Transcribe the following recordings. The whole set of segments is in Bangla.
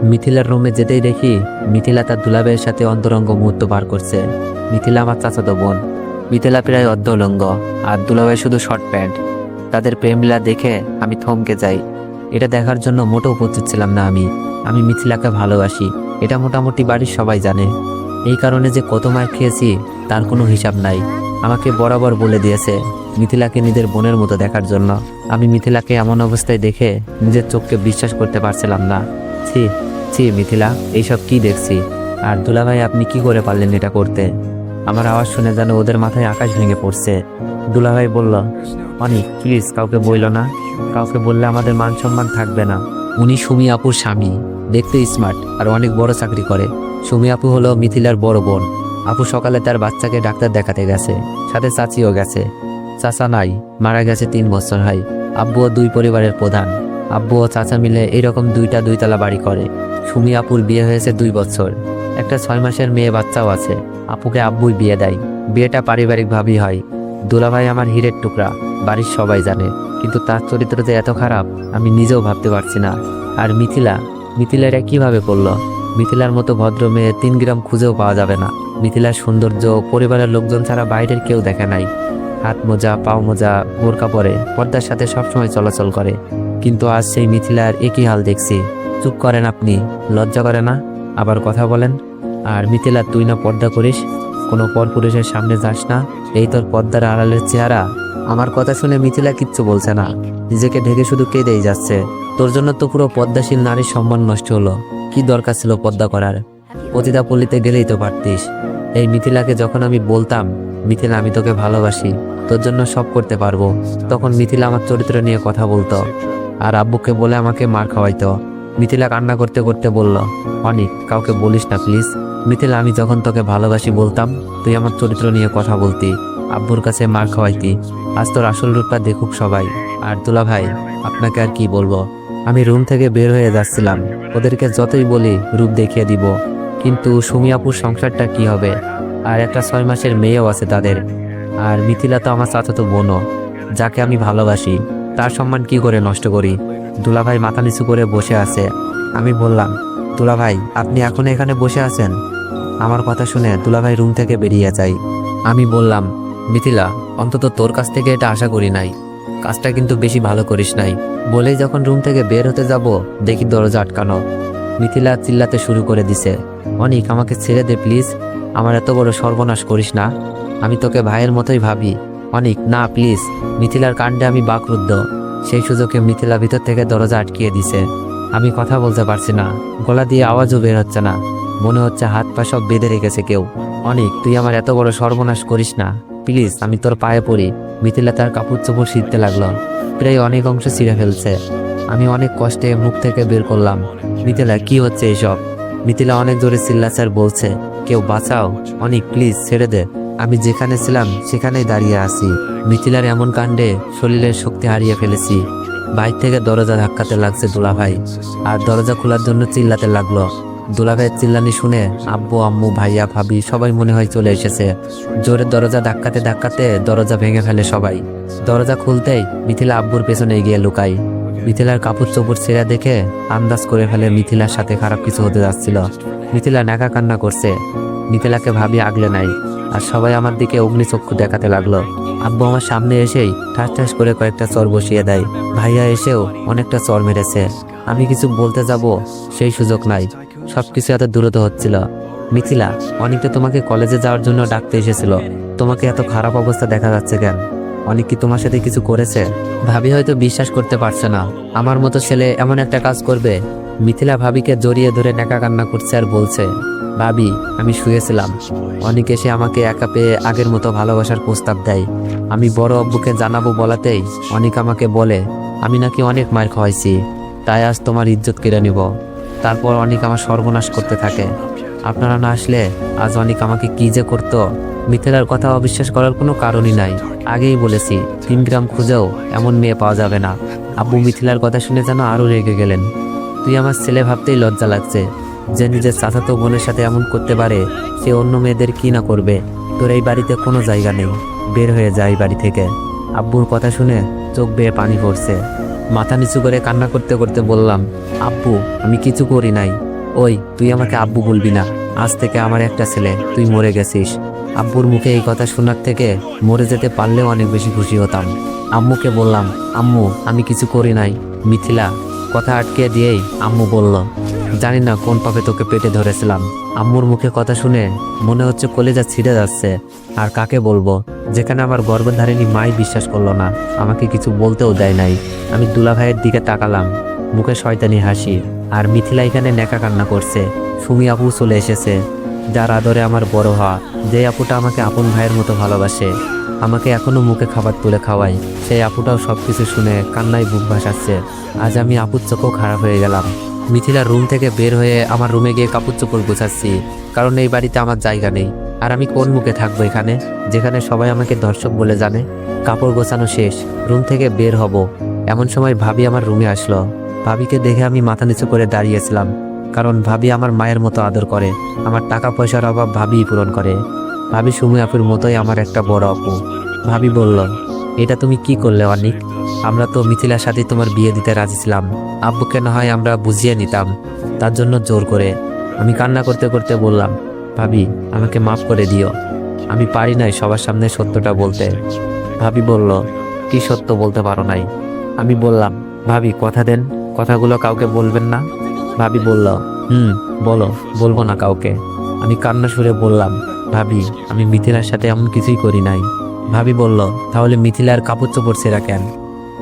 মিথিলার রুমে যেতেই দেখি মিথিলা তার দুলাভাইয়ের সাথে অন্তরঙ্গ মুহূর্ত পার করছে। মিথিলা আমার চাচাতো বোন। মিথিলা প্রায় অর্ধউলঙ্গ আর দুলাভাই শুধু শর্ট প্যান্ট। তাদের প্রেমলীলা দেখে আমি থমকে যাই। এটা দেখার জন্য মোটেও প্রস্তুত ছিলাম না। আমি মিথিলাকে ভালোবাসি, এটা মোটামুটি বাড়ির সবাই জানে। এই কারণে যে কত মার খেয়েছি তার কোনো হিসাব নাই। আমাকে বরাবর বলে দিয়েছে মিথিলাকে নিজের বোনের মতো দেখার জন্য। আমি মিথিলাকে এমন অবস্থায় দেখে নিজের চোখকে বিশ্বাস করতে পারছিলাম না। ছি ছি মিথিলা, এইসব কি দেখছি? আর দুলাভাই আপনি কি করে পারলেন এটা করতে? আমার আওয়াজ শুনে যেন ওদের মাথায় আকাশ ভেঙে পড়ছে। দুলাভাই বলল, অনিক প্লিজ কাউকে বইল না, কাউকে বললে আমাদের মান সম্মান থাকবে না। উনি সুমি আপুর স্বামী, দেখতে স্মার্ট আর অনেক বড় চাকরি করে। সুমি আপু হলো মিথিলার বড় বোন। আপু সকালে তার বাচ্চাকে ডাক্তার দেখাতে গেছে, সাথে চাচিও গেছে। চাচা নাই, মারা গেছে 3 বছর হয়। আব্বুও 2 পরিবারের প্রধান। আব্বু ও চাচা মিলে এইরকম 2টা 2তলা বাড়ি করে। সুমি আপুর বিয়ে হয়েছে 2 বছর, একটা 6 মাসের মেয়ে বাচ্চাও আছে। আপুকে আব্বুই বিয়ে দেয়। বিয়েটা পারিবারিকভাবেই হয়। দুলাভাই আমার হীরের টুকরা, বাড়ির সবাই জানে, কিন্তু তার চরিত্র যে এত খারাপ আমি নিজেও ভাবতে পারছি না। আর মিথিলা এটা কিভাবে করলো? মিথিলার মতো ভদ্র মেয়ে 3 গ্রাম খুঁজেও পাওয়া যাবে না। মিথিলার সৌন্দর্য পরিবারের লোকজন ছাড়া বাইরের কেউ দেখে নাই। হাত মোজা, পাও মোজা, বোরকা পরে পর্দার সাথে সবসময় চলাচল করে, কিন্তু আজ সেই মিথিলার একই হাল দেখছি। চুপ করেন আপনি, লজ্জা করে না? আবার কথা বলেন। আর মিথিলা, তুই না পর্দা করিস, কোনো পরপুরুষের সামনে যাস না, এই তোর পর্দার আড়ালের চেহারা? আমার কথা শুনে মিথিলা কিচ্ছু বলছে না, নিজেকে ঢেকে শুধু কেঁদেই যাচ্ছে। তোর জন্য তো পুরো পর্দাশীল নারীর সম্মান নষ্ট হলো। কি দরকার ছিল পর্দা করার? পতিতা পল্লীতে গেলেই তো পারতিস। এই মিথিলাকে যখন আমি বলতাম, মিথিলা আমি তোকে ভালোবাসি, তোর জন্য সব করতে পারবো, তখন মিথিলা আমার চরিত্র নিয়ে কথা বলতো আর আব্বুকে বলে আমাকে মার খাওয়াইতো। মিথিলা কান্না করতে করতে বলল, অনিক কাউকে বলিস না প্লিজ। মিথিলা, আমি যখন তোকে ভালোবাসি বলতাম, তুই আমার চরিত্র নিয়ে কথা বলতি, আব্বুর কাছে মার খাওয়াইতি। আজ তোর আসল রূপটা দেখুক সবাই। আর দুলা ভাই, আপনাকে আর কি বলবো? আমি রুম থেকে বের হয়ে যাচ্ছিলাম, ওদেরকে যতই বলি রূপ দেখিয়ে দিব, কিন্তু সুমি আপুর সংসারটা কি হবে? আর একটা 6 মাসের মেয়েও আছে তাদের। আর মিথিলা তো আমার চাচাতো বোনও, যাকে আমি ভালোবাসি, তার সম্মান কি করে নষ্ট করি? দুলাভাই মাথা নিচু করে বসে আছে। আমি বললাম, দুলাভাই আপনি এখন এখানে বসে আছেন? আমার কথা শুনে দুলাভাই রুম থেকে বেরিয়ে যায়। আমি বললাম, মিথিলা, অন্তত তোর কাছ থেকে এটা আশা করি নাই, কাজটা কিন্তু বেশি ভালো করিস নাই। বলেই যখন রুম থেকে বের হতে যাব, দেখি দরজা আটকানো। মিথিলা চিল্লাতে শুরু করে দিছে, অনিক আমাকে ছেড়ে দে প্লিজ, আমার এত বড় সর্বনাশ করিস না, আমি তোকে ভাইয়ের মতোই ভাবি। অনিক না প্লিজ। মিথিলার কাণ্ডে আমি বাকরুদ্ধ। সেই সুযোগে মিথিলা ভিতর থেকে দরজা আটকিয়ে দিছে। আমি কথা বলতে পারছি না, গলা দিয়ে আওয়াজও বের হচ্ছে না, মনে হচ্ছে হাত পা সব বেঁধে রেখেছে কেউ। অনিক, তুই আমার এত বড় সর্বনাশ করিস না প্লিজ, আমি তোর পায়ে পড়ি। মিথিলা তার কাপড় চোপড় ছিঁড়তে লাগলো, প্রায় অনেক অংশ ছিঁড়ে ফেলছে। আমি অনেক কষ্টে মুখ থেকে বের করলাম, মিথিলা কি হচ্ছে এসব? মিথিলা অনেক জোরে চিল্লাচার বলছে, কেউ বাঁচাও, অনিক প্লিজ ছেড়ে দে, আমি যেখানে ছিলাম সেখানেই দাঁড়িয়ে আছি। মিথিলার এমন কাণ্ডে শরীরের শক্তি হারিয়ে ফেলেছি। বাইর থেকে দরজা ধাক্কাতে লাগছে দুলাভাই, আর দরজা খোলার জন্য চিল্লাতে লাগলো। দুলাভাইয়ের চিল্লানি শুনে আব্বু, আম্মু, ভাইয়া, ভাবি সবাই মনে হয় চলে এসেছে। জোরে দরজা ধাক্কাতে ধাক্কাতে দরজা ভেঙে ফেলে সবাই। দরজা খুলতেই মিথিলা আব্বুর পেছনে গিয়ে লুকাই। মিথিলার কাপড় চোপড় ছেঁড়া দেখে আন্দাজ করে ফেলে মিথিলার সাথে খারাপ কিছু হতে যাচ্ছিল। মিথিলা নাকা কান্না করছে। মিথিলাকে ভাবি আগলে নাই, আর সবাই আমার দিকে অগ্নিচক্ষু দেখাতে লাগলো। আব্বু আমার সামনে এসেই ঠাস ঠাস করে কয়েকটা চর বসিয়ে দেয়। ভাইয়া এসেও অনেকটা চর মেরেছে। আমি কিছু বলতে যাব, সেই সুযোগ নাই, সবকিছু এত দ্রুত হচ্ছিল। মিথিলা, অনেক তো তোমাকে কলেজে যাওয়ার জন্য ডাকতে এসেছিল, তোমাকে এত খারাপ অবস্থা দেখা যাচ্ছে কেন? অনেক কি তোমার সাথে কিছু করেছে? ভাবি হয়তো বিশ্বাস করতে পারছে না, আমার মতো ছেলে এমন একটা কাজ করবে। মিথিলা ভাবিকে জড়িয়ে ধরে নেকা কান্না করছে আর বলছে, ভাবি আমি শুয়েছিলাম, অনেক এসে আমাকে একা পেয়ে আগের মতো ভালোবাসার প্রস্তাব দেয়। আমি বড় আব্বুকে জানাবো বলাতেই অনেক আমাকে বলে আমি নাকি অনেক মার খাওয়াইছি, তাই আজ তোমার ইজ্জত কেড়ে নিব। তারপর অনেক আমার সর্বনাশ করতে থাকে। আপনারা না আসলে আজ অনেক আমাকে কি যে করতো। মিথিলার কথা অবিশ্বাস করার কোনো কারণই নাই, আগেই বলেছি 3 গ্রাম খুঁজেও এমন মেয়ে পাওয়া যাবে না। আব্বু মিথিলার কথা শুনে যেন আরও রেগে গেলেন। তুই আমার ছেলে ভাবতেই লজ্জা লাগছে, যে নিজের চাচাতো বোনের সাথে এমন করতে পারে, সে অন্য মেয়েদের কি না করবে। তোর এই বাড়িতে কোনো জায়গা নেই, বের হয়ে যায় বাড়ি থেকে। আব্বুর কথা শুনে চোখ বেয়ে পানি পড়ছে। মাথা নিচু করে কান্না করতে করতে বললাম, আব্বু আমি কিছু করি নাই, ওই তুই আমাকে আব্বু বলবি না, আজ থেকে আমার একটা ছেলে, তুই মরে গেছিস। আব্বুর মুখে এই কথা শোনার থেকে মরে যেতে পারলেও অনেক বেশি খুশি হতাম। আম্মুকে বললাম, আম্মু আমি কিছু করি নাই। মিথিলা কথা আটকে দিয়েই আম্মু বলল, জানি না কোন পাপে তোকে পেটে ধরেছিলাম। আম্মুর মুখে কথা শুনে মনে হচ্ছে কলেজা ছিঁড়ে যাচ্ছে। আর কাকে বলবো, যেখানে আমার গর্ভধারিণী মাই বিশ্বাস করলো না, আমাকে কিছু বলতেও দেয় নাই। আমি দুলাভাইয়ের দিকে তাকালাম, মুখে শয়তানি হাসি। আর মিথিলা এখানে নেকা কান্না করছে। সুমি আপু চলে এসেছে, যার আদরে আমার বড় হওয়া, যে আপুটা আমাকে আপন ভাইয়ের মতো ভালোবাসে, আমাকে এখনো মুখে খাবার তুলে খাওয়ায়। সেই আপুটাও সবকিছু শুনে কান্নায় বুক ভাসাচ্ছে। আজ আমি আপুর চোখও খারাপ হয়ে গেলাম। মিথিলার রুম থেকে বের হয়ে আমার রুমে গিয়ে কাপড় চোপড় গোছাচ্ছি, কারণ এই বাড়িতে আমার জায়গা নেই। আর আমি কোন মুখে থাকবো এখানে, যেখানে সবাই আমাকে দর্শক বলে জানে। কাপড় গোছানো শেষ, রুম থেকে বের হব, এমন সময় ভাবি আমার রুমে আসলো। ভাবিকে দেখে আমি মাথা নিচু করে দাঁড়িয়েছিলাম, কারণ ভাবি আমার মায়ের মতো আদর করে। আমার টাকা পয়সার অভাব ভাবিই পূরণ করে। ভাবি সুমি আপুর মতোই আমার একটা বড় আপু। ভাবি বলল, এটা তুমি কি করলে অনিক? আমরা তো মিথিলার সাথে তোমার বিয়ে দিতে রাজি ছিলাম। আব্বুকে না হয় আমরা বুঝিয়ে নিতাম, তার জন্য জোর করে। আমি কান্না করতে করতে বললাম, ভাবি আমাকে মাফ করে দিও, আমি পারি নাই সবার সামনে সত্যটা বলতে। ভাবি বলল, কি সত্য বলতে পারো নাই? আমি বললাম, ভাবি কথা দেন, কথাগুলো কাউকে বলবেন না। ভাবি বলল, বলো, বলবো না কাউকে। আমি কান্না সুরে বললাম, ভাবি আমি মিথিলার সাথে এমন কিছুই করি নাই। ভাবি বলল, তাহলে মিথিলার কাপড় চোপড় ছেঁড়া কেন?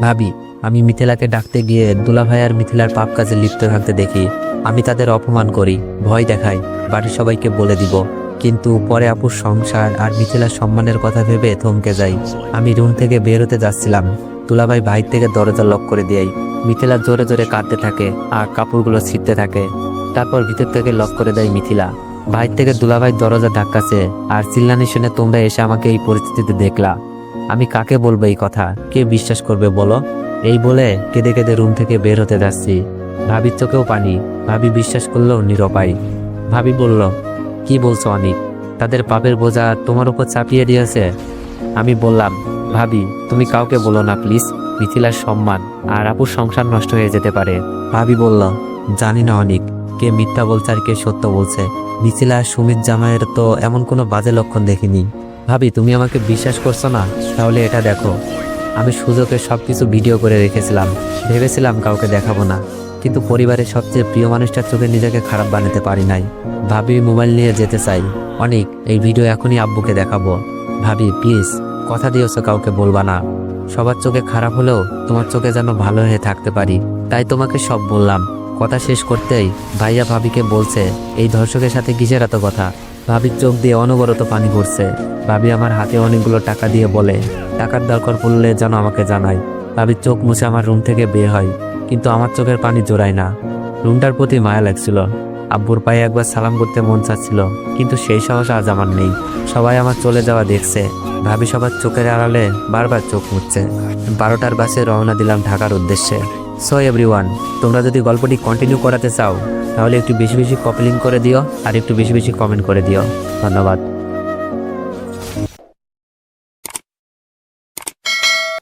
ভাবি আমি মিথিলাকে ডাকতে গিয়ে দুলাভাই আর মিথিলার পাপ কাজে লিপ্ত থাকতে দেখি। আমি তাদের অপমান করি, ভয় দেখাই, বাড়ির সবাইকে বলে দিব। কিন্তু পরে আপুর সংসার আর মিথিলার সম্মানের কথা ভেবে থমকে যাই। আমি রুম থেকে বের হতে যাচ্ছিলাম, দুলাভাই বাইর থেকে দরজা লক করে দেয়। মিথিলা জোরে জোরে কাঁদতে থাকে আর কাপড়গুলো ছিঁড়তে থাকে। তারপর ভিতর থেকে লক করে দেয় মিথিলা। বাইর থেকে দুলাভাই দরজা ধাক্কাছে আর চিল্লানি শুনে তোমরা এসে আমাকে এই পরিস্থিতিতে দেখলা। আমি কাকে বলবো এই কথা, কে বিশ্বাস করবে বলো? এই বলে কেঁদে কেঁদে রুম থেকে বের হতে যাচ্ছি। ভাবির চোখেও পানি, ভাবি বিশ্বাস করলেও নিরুপায়। ভাবি বলল, কি বলছো অনিক? তাদের পাপের বোঝা তোমার উপর চাপিয়ে দিয়েছে? আমি বললাম, ভাবি তুমি কাউকে বলো না প্লিজ, মিথিলার সম্মান আর আপুর সংসার নষ্ট হয়ে যেতে পারে। ভাবি বলল, জানি না অনিক, কে মিথ্যা বলছে আর কে সত্য বলছে। মিথিলা আর সুমিত জামাইয়ের তো এমন কোনো বাজে লক্ষণ দেখিনি। ভাবি তুমি আমাকে বিশ্বাস করছো না? তাহলে এটা দেখো, আমি সুযোগে সবকিছু ভিডিও করে রেখেছিলাম। ভেবেছিলাম কাউকে দেখাবো না, কিন্তু পরিবারের সবচেয়ে প্রিয় মানুষটার চোখে নিজেকে খারাপ বানাতে পারি নাই। ভাবি মোবাইল নিয়ে যেতে চাই। অনিক এই ভিডিও এখনই আব্বুকে দেখাবো। ভাবি প্লিজ কথা দিয়েছো কাউকে বলবা না। সবার চোখে খারাপ হলেও তোমার চোখে যেন ভালো হয়ে থাকতে পারি, তাই তোমাকে সব বললাম। কথা শেষ করতেই ভাইয়া ভাবিকে বলছে, এই ধর্ষকের সাথে কিসের এত কথা? ভাবির চোখ দিয়ে অনবরত পানি পড়ছে। ভাবি আমার হাতে অনেকগুলো টাকা দিয়ে বলে, টাকার দরকার পড়লে যেন আমাকে জানাই। ভাবির চোখ মুছে আমার রুম থেকে বের হয়, কিন্তু আমার চোখের পানি জোড়ায় না। রুমটার প্রতি মায়া লাগছিল। আব্বুর পায়ে একবার সালাম করতে মন চাচ্ছিল, কিন্তু সেই সাহস আজ আমার নেই। সবাই আমার চলে যাওয়া দেখছে। ভাবি সবার চোখের আড়ালে বারবার চোখ মুছছে। 12টার বাসে রওনা দিলাম ঢাকার উদ্দেশ্যে। সো এভরিওয়ান, তোমরা যদি গল্পটি কন্টিনিউ করাতে চাও তাহলে একটু বেশি বেশি কপি লিঙ্ক করে দিও আর একটু বেশি বেশি কমেন্ট করে দিও। ধন্যবাদ।